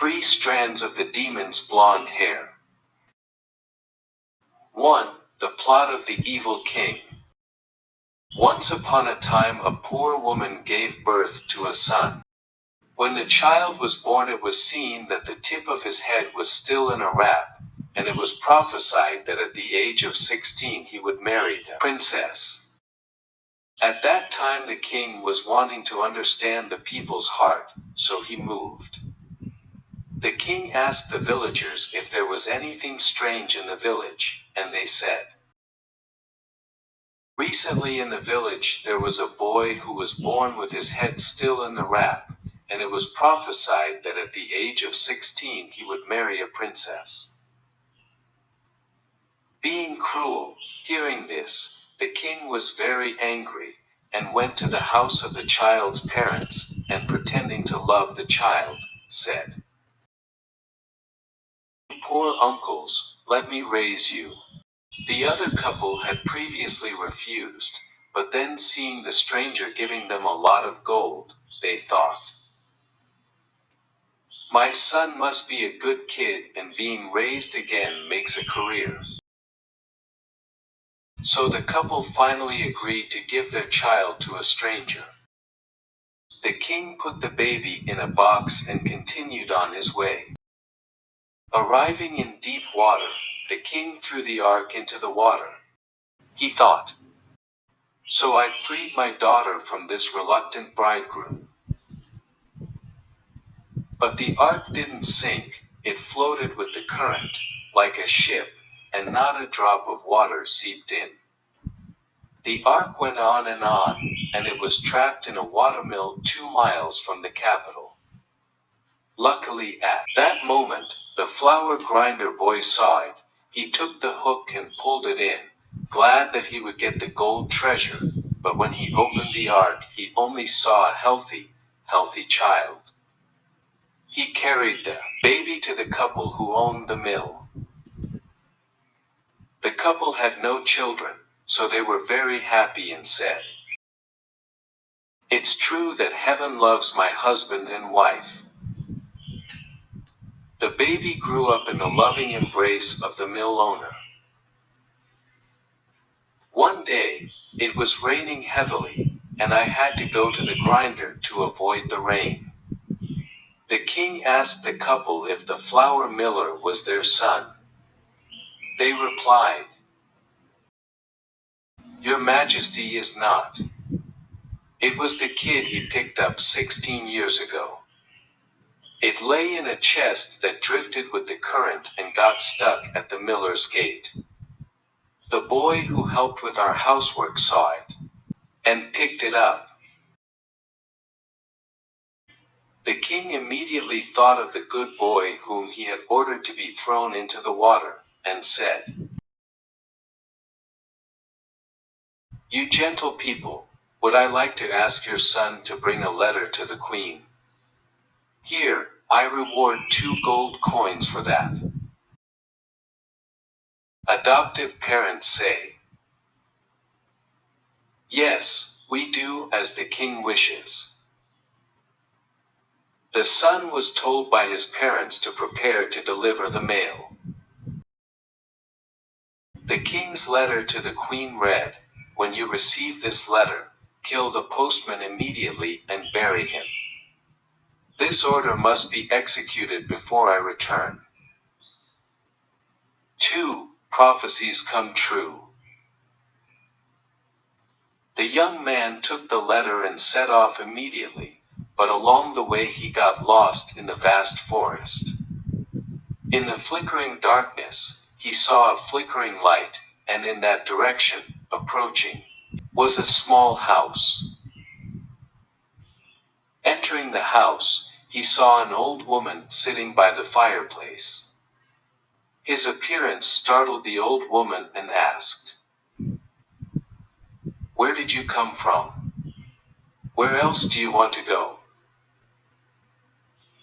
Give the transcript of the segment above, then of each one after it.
3 strands of the demon's blonde hair. 1. The plot of the evil king. Once upon a time a poor woman gave birth to a son. When the child was born it was seen that the tip of his head was still in a wrap, and it was prophesied that at the age of 16 he would marry the princess. At that time the king was wanting to understand the people's heart, so he moved. The king asked the villagers if there was anything strange in the village, and they said, "Recently in the village there was a boy who was born with his head still in the wrap, and it was prophesied that at the age of 16 he would marry a princess." Being cruel, hearing this, the king was very angry, and went to the house of the child's parents, and pretending to love the child, said, "Poor uncles, let me raise you." The other couple had previously refused, but then seeing the stranger giving them a lot of gold, they thought, "My son must be a good kid, and being raised again makes a career." So the couple finally agreed to give their child to a stranger. The king put the baby in a box and continued on his way. Arriving in deep water, the king threw the ark into the water. He thought, "So I freed my daughter from this reluctant bridegroom." But the ark didn't sink, it floated with the current, like a ship, and not a drop of water seeped in. The ark went on, and it was trapped in a watermill 2 miles from the capital. Luckily at that moment, the flour grinder boy saw it. He took the hook and pulled it in, glad that he would get the gold treasure, but when he opened the ark he only saw a healthy child. He carried the baby to the couple who owned the mill. The couple had no children, so they were very happy and said, "It's true that heaven loves my husband and wife." The baby grew up in the loving embrace of the mill owner. One day, it was raining heavily, and I had to go to the grinder to avoid the rain. The king asked the couple if the flour miller was their son. They replied, "Your Majesty is not. It was the kid he picked up 16 years ago. It lay in a chest that drifted with the current and got stuck at the miller's gate. The boy who helped with our housework saw it and picked it up." The king immediately thought of the good boy whom he had ordered to be thrown into the water, and said, "You gentle people, would I like to ask your son to bring a letter to the queen? Here, I reward 2 gold coins for that." Adoptive parents say, "Yes, we do as the king wishes." The son was told by his parents to prepare to deliver the mail. The king's letter to the queen read, "When you receive this letter, kill the postman immediately and bury him. This order must be executed before I return." 2. Prophecies come true. The young man took the letter and set off immediately, but along the way he got lost in the vast forest. In the flickering darkness, he saw a flickering light, and in that direction, approaching, was a small house. Entering the house, he saw an old woman sitting by the fireplace. His appearance startled the old woman and asked, "Where did you come from? Where else do you want to go?"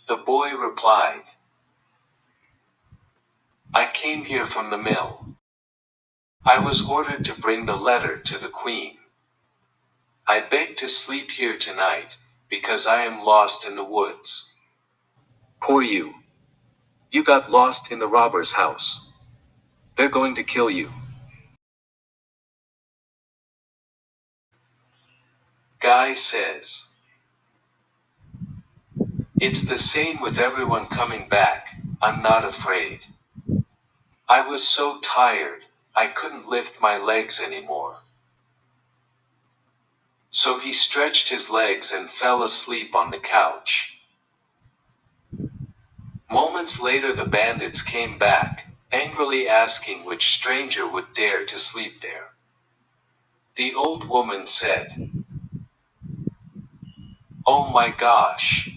The boy replied, "I came here from the mill. I was ordered to bring the letter to the queen. I beg to sleep here tonight, because I am lost in the woods." "Poor you," You got lost in the robber's house. They're going to kill you. Guy says, it's the same with everyone coming back. I'm not afraid. I was so tired, I couldn't lift my legs anymore. So he stretched his legs and fell asleep on the couch. Moments later the bandits came back, angrily asking which stranger would dare to sleep there. The old woman said, "Oh my gosh.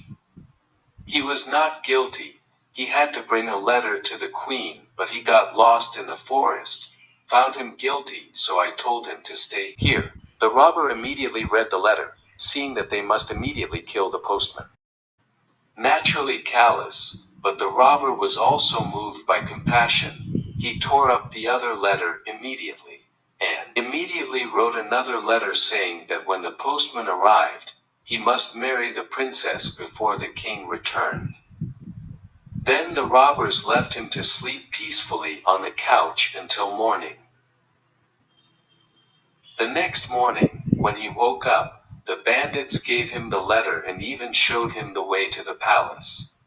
He was not guilty. He had to bring a letter to the queen, but he got lost in the forest. Found him guilty, so I told him to stay here." The robber immediately read the letter, seeing that they must immediately kill the postman. Naturally callous, but the robber was also moved by compassion. He tore up the other letter immediately, and immediately wrote another letter saying that when the postman arrived, he must marry the princess before the king returned. Then the robbers left him to sleep peacefully on the couch until morning. The next morning, when he woke up, the bandits gave him the letter and even showed him the way to the palace.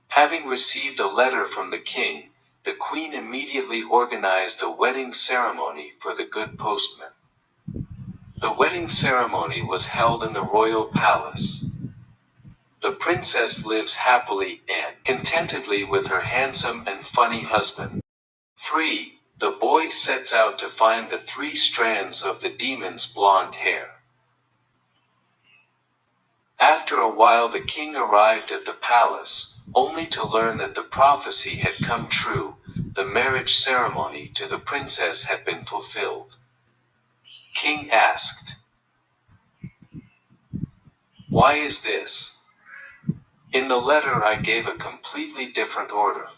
Having received a letter from the king, the queen immediately organized a wedding ceremony for the good postman. The wedding ceremony was held in the royal palace. The princess lives happily and contentedly with her handsome and funny husband. 3. The boy sets out to find the 3 strands of the demon's blonde hair. After a while the king arrived at the palace, only to learn that the prophecy had come true. The marriage ceremony to the princess had been fulfilled. King asked, "Why is this? In the letter I gave a completely different order."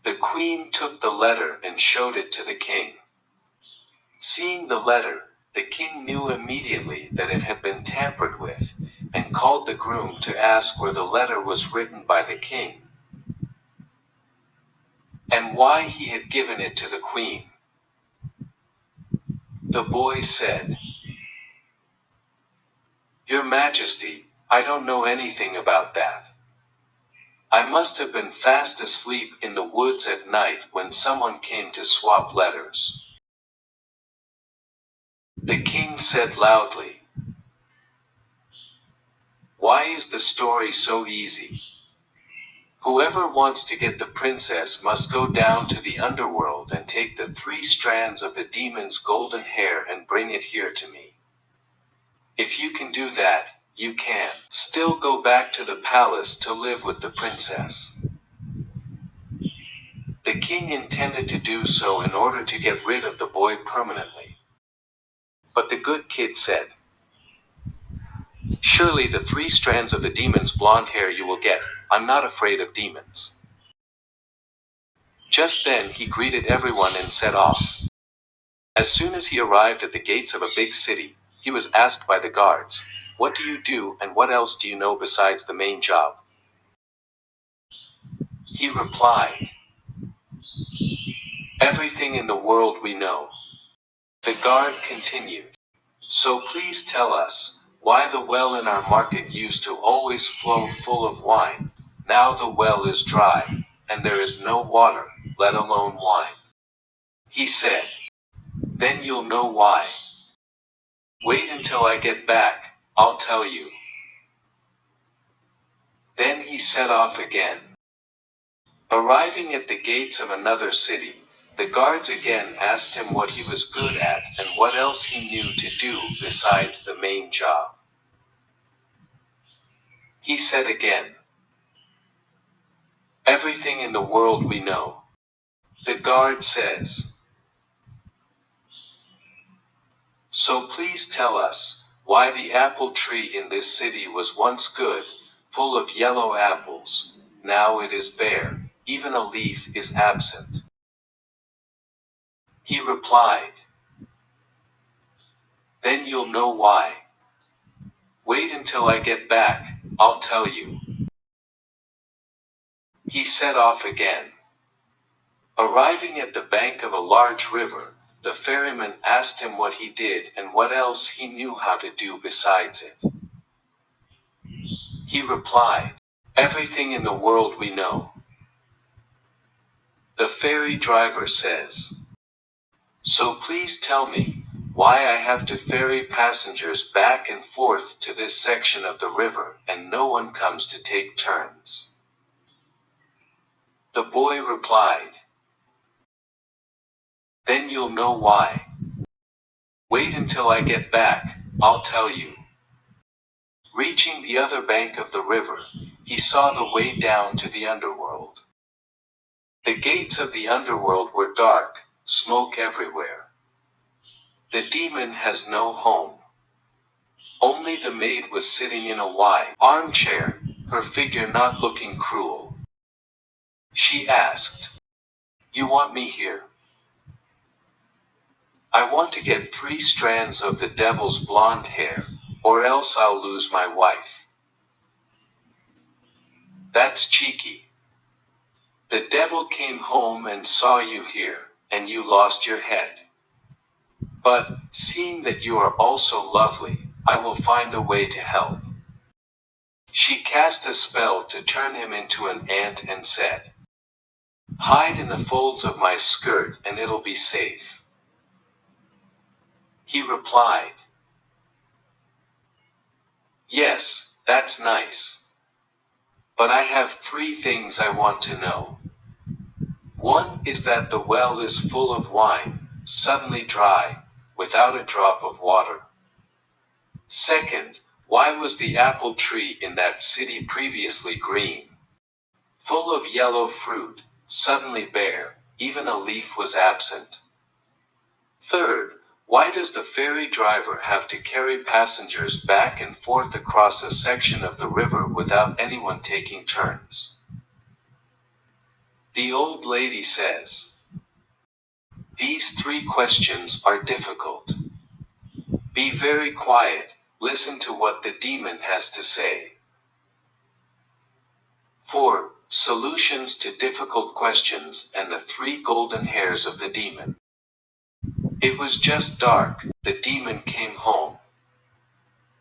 The queen took the letter and showed it to the king. Seeing the letter, the king knew immediately that it had been tampered with, and called the groom to ask where the letter was written by the king, and why he had given it to the queen. The boy said, "Your Majesty, I don't know anything about that. I must have been fast asleep in the woods at night when someone came to swap letters." The king said loudly, "Why is the story so easy? Whoever wants to get the princess must go down to the underworld and take the 3 strands of the demon's golden hair and bring it here to me. If you can do that, you can still go back to the palace to live with the princess." The king intended to do so in order to get rid of the boy permanently. But the good kid said, "Surely the 3 strands of the demon's blonde hair you will get. I'm not afraid of demons." Just then he greeted everyone and set off. As soon as he arrived at the gates of a big city, he was asked by the guards, "What do you do and what else do you know besides the main job?" He replied, "Everything in the world we know." The guard continued, "So please tell us, why the well in our market used to always flow full of wine. Now the well is dry, and there is no water, let alone wine." He said, "Then you'll know why. Wait until I get back, I'll tell you." Then he set off again. Arriving at the gates of another city, the guards again asked him what he was good at and what else he knew to do besides the main job. He said again, "Everything in the world we know." The guard says, "So please tell us, why the apple tree in this city was once good, full of yellow apples, now it is bare, even a leaf is absent." He replied, "Then you'll know why. Wait until I get back, I'll tell you. He set off again. Arriving at the bank of a large river, the ferryman asked him what he did and what else he knew how to do besides it. He replied, "Everything in the world we know." The ferry driver says, "So please tell me, why I have to ferry passengers back and forth to this section of the river and no one comes to take turns?" The boy replied, "Then you'll know why. Wait until I get back, I'll tell you." Reaching the other bank of the river, he saw the way down to the underworld. The gates of the underworld were dark, smoke everywhere. The demon has no home. Only the maid was sitting in a wide armchair, her figure not looking cruel. She asked, "You want me here?" "I want to get 3 strands of the devil's blonde hair, or else I'll lose my wife." "That's cheeky. The devil came home and saw you here, and you lost your head. But, seeing that you are also lovely, I will find a way to help." She cast a spell to turn him into an ant and said, "Hide in the folds of my skirt and it'll be safe." He replied, "Yes, that's nice. But I have 3 things I want to know. One is that the well is full of wine, suddenly dry, without a drop of water. Second, why was the apple tree in that city previously green, full of yellow fruit, suddenly bare, even a leaf was absent? Third, why does the ferry driver have to carry passengers back and forth across a section of the river without anyone taking turns?" The old lady says, "These 3 questions are difficult. Be very quiet, listen to what the demon has to say." 4. Solutions to difficult questions and the 3 golden hairs of the demon. It was just dark, the demon came home.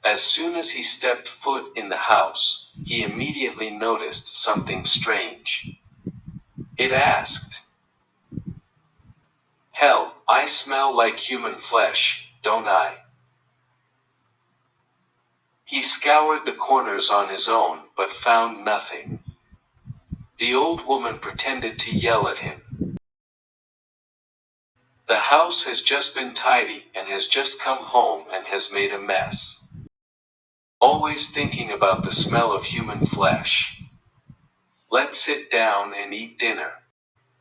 As soon as he stepped foot in the house, he immediately noticed something strange. It asked, "Hell, I smell like human flesh, don't I?" He scoured the corners on his own, but found nothing. The old woman pretended to yell at him. "The house has just been tidy and has just come home and has made a mess. Always thinking about the smell of human flesh. Let's sit down and eat dinner."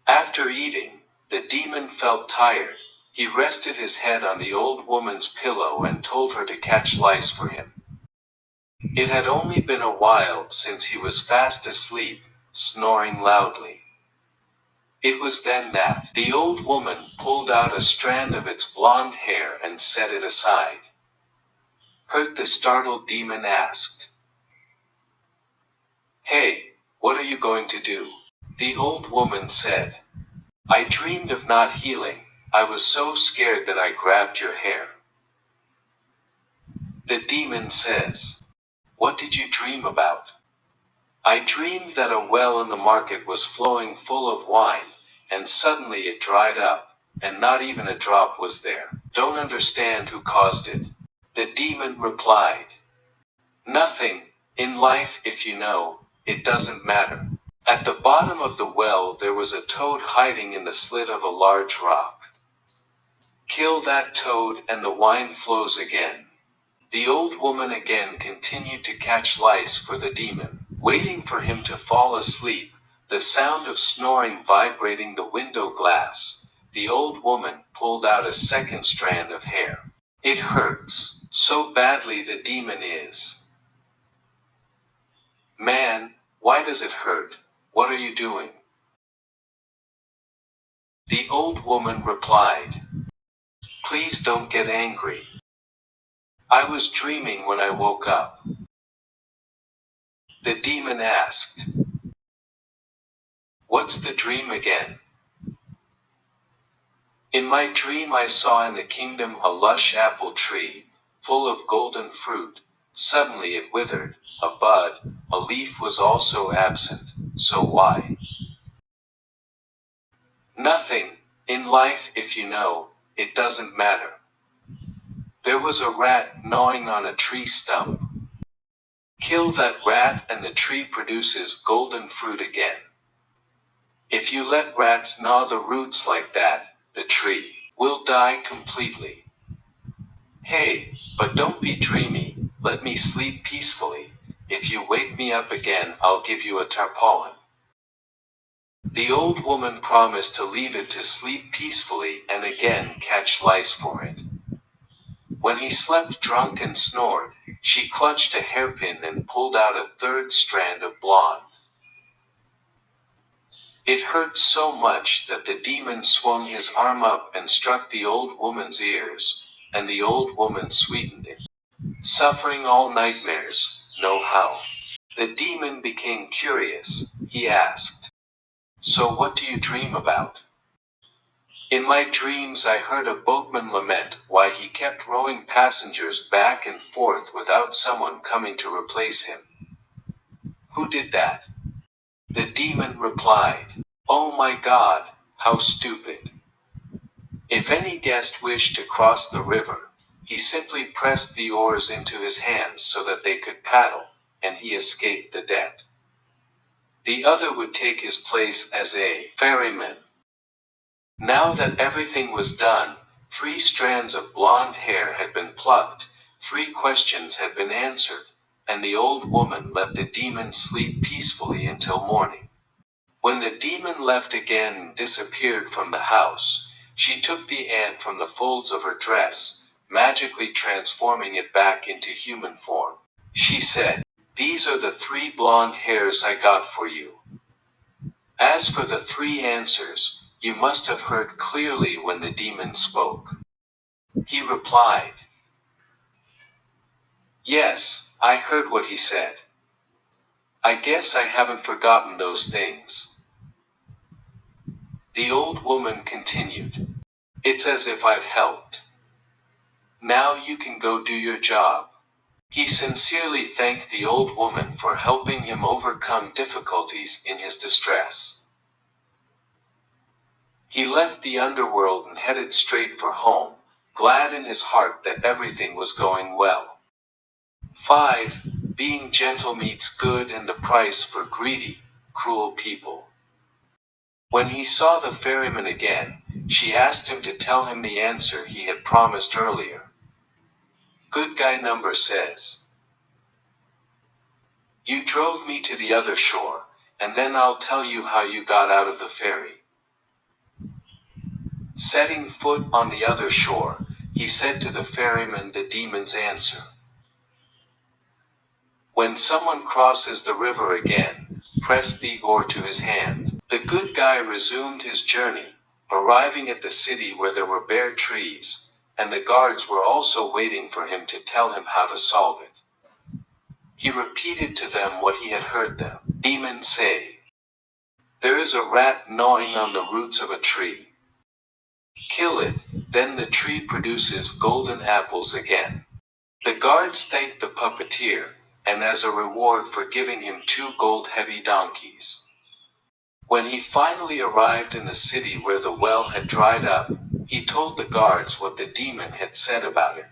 After eating, the demon felt tired. He rested his head on the old woman's pillow and told her to catch lice for him. It had only been a while since he was fast asleep, snoring loudly. It was then that the old woman pulled out a strand of its blonde hair and set it aside. Hurt, the startled demon asked, "Hey, what are you going to do?" The old woman said, "I dreamed of not healing. I was so scared that I grabbed your hair." The demon says, "What did you dream about?" "I dreamed that a well in the market was flowing full of wine, and suddenly it dried up, and not even a drop was there. Don't understand who caused it." The demon replied, "Nothing, in life if you know, it doesn't matter." At the bottom of the well there was a toad hiding in the slit of a large rock. Kill that toad and the wine flows again. The old woman again continued to catch lice for the demon, waiting for him to fall asleep, the sound of snoring vibrating the window glass. The old woman pulled out a second strand of hair. "It hurts so badly, the demon is." "Man, why does it hurt? What are you doing?" The old woman replied, "Please don't get angry. I was dreaming when I woke up. The demon asked, "What's the dream again?" "In my dream I saw in the kingdom a lush apple tree, full of golden fruit. Suddenly it withered, a bud, a leaf was also absent. So why?" "Nothing. In life, if you know, it doesn't matter. There was a rat gnawing on a tree stump. Kill that rat and the tree produces golden fruit again. If you let rats gnaw the roots like that, the tree will die completely. Hey, but don't be dreamy, let me sleep peacefully. If you wake me up again, I'll give you a tarpaulin." The old woman promised to leave it to sleep peacefully and again catch lice for it. When he slept drunk and snored, she clutched a hairpin and pulled out a third strand of blonde. It hurt so much that the demon swung his arm up and struck the old woman's ears, and the old woman sweetened it. Suffering all nightmares, know how. The demon became curious. He asked, "So what do you dream about?" "In my dreams I heard a boatman lament why he kept rowing passengers back and forth without someone coming to replace him." "Who did that?" The demon replied, "Oh my God, how stupid. If any guest wished to cross the river, he simply pressed the oars into his hands so that they could paddle, and he escaped the debt. The other would take his place as a ferryman." Now that everything was done, 3 strands of blonde hair had been plucked, 3 questions had been answered, and the old woman let the demon sleep peacefully until morning. When the demon left again and disappeared from the house, she took the ant from the folds of her dress, magically transforming it back into human form. She said, "These are the 3 blonde hairs I got for you. As for the 3 answers, you must have heard clearly when the demon spoke." He replied, "Yes, I heard what he said. I guess I haven't forgotten those things." The old woman continued, "It's as if I've helped. Now you can go do your job." He sincerely thanked the old woman for helping him overcome difficulties in his distress. He left the underworld and headed straight for home, glad in his heart that everything was going well. 5. Being gentle meets good and the price for greedy, cruel people. When he saw the ferryman again, she asked him to tell him the answer he had promised earlier. Good guy number says, "You drove me to the other shore, and then I'll tell you how you got out of the ferry." Setting foot on the other shore, he said to the ferryman the demon's answer. When someone crosses the river again, press the oar to his hand. The good guy resumed his journey, arriving at the city where there were bare trees, and the guards were also waiting for him to tell him how to solve it. He repeated to them what he had heard the demon say. "There is a rat gnawing on the roots of a tree. Kill it, then the tree produces golden apples again." The guards thanked the puppeteer, and as a reward for giving him 2 gold-heavy donkeys. When he finally arrived in the city where the well had dried up, he told the guards what the demon had said about it.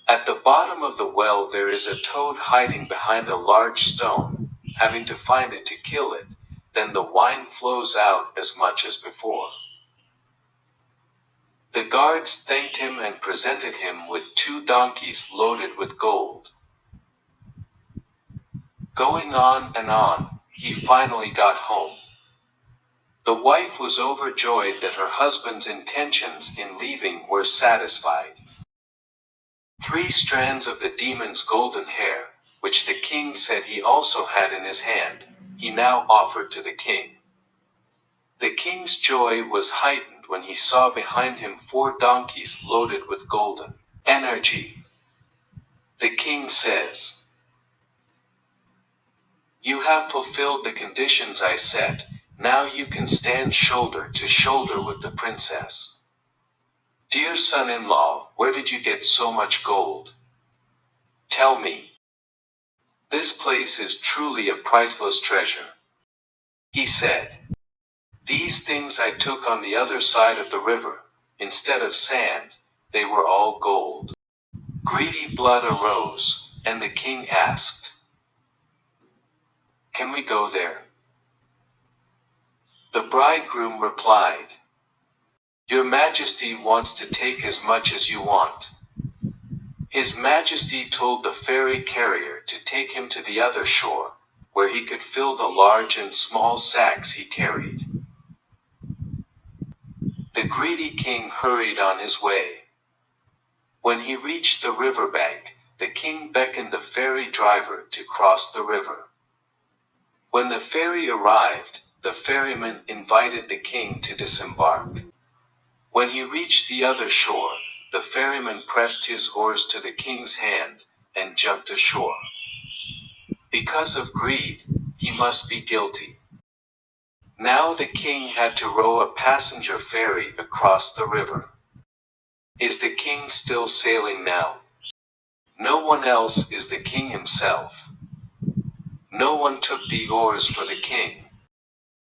At the bottom of the well there is a toad hiding behind a large stone. Having to find it to kill it, then the wine flows out as much as before. The guards thanked him and presented him with 2 donkeys loaded with gold. Going on and on, he finally got home. The wife was overjoyed that her husband's intentions in leaving were satisfied. 3 strands of the demon's golden hair, which the king said he also had in his hand, he now offered to the king. The king's joy was heightened when he saw behind him 4 donkeys loaded with golden energy. The king says, You have fulfilled the conditions I set, now you can stand shoulder to shoulder with the princess. Dear son-in-law, where did you get so much gold? Tell me. This place is truly a priceless treasure. He said, these things I took on the other side of the river. Instead of sand, they were all gold. Greedy blood arose, and the king asked, can we go there? The bridegroom replied, your majesty wants to take as much as you want. His majesty told the ferry carrier to take him to the other shore, where he could fill the large and small sacks he carried. The greedy king hurried on his way. When he reached the river bank, the king beckoned the ferry driver to cross the river. When the ferry arrived, the ferryman invited the king to disembark. When he reached the other shore, the ferryman pressed his oars to the king's hand and jumped ashore. Because of greed, he must be guilty. Now the king had to row a passenger ferry across the river. Is the king still sailing now? No one else is the king himself. No one took the oars for the king.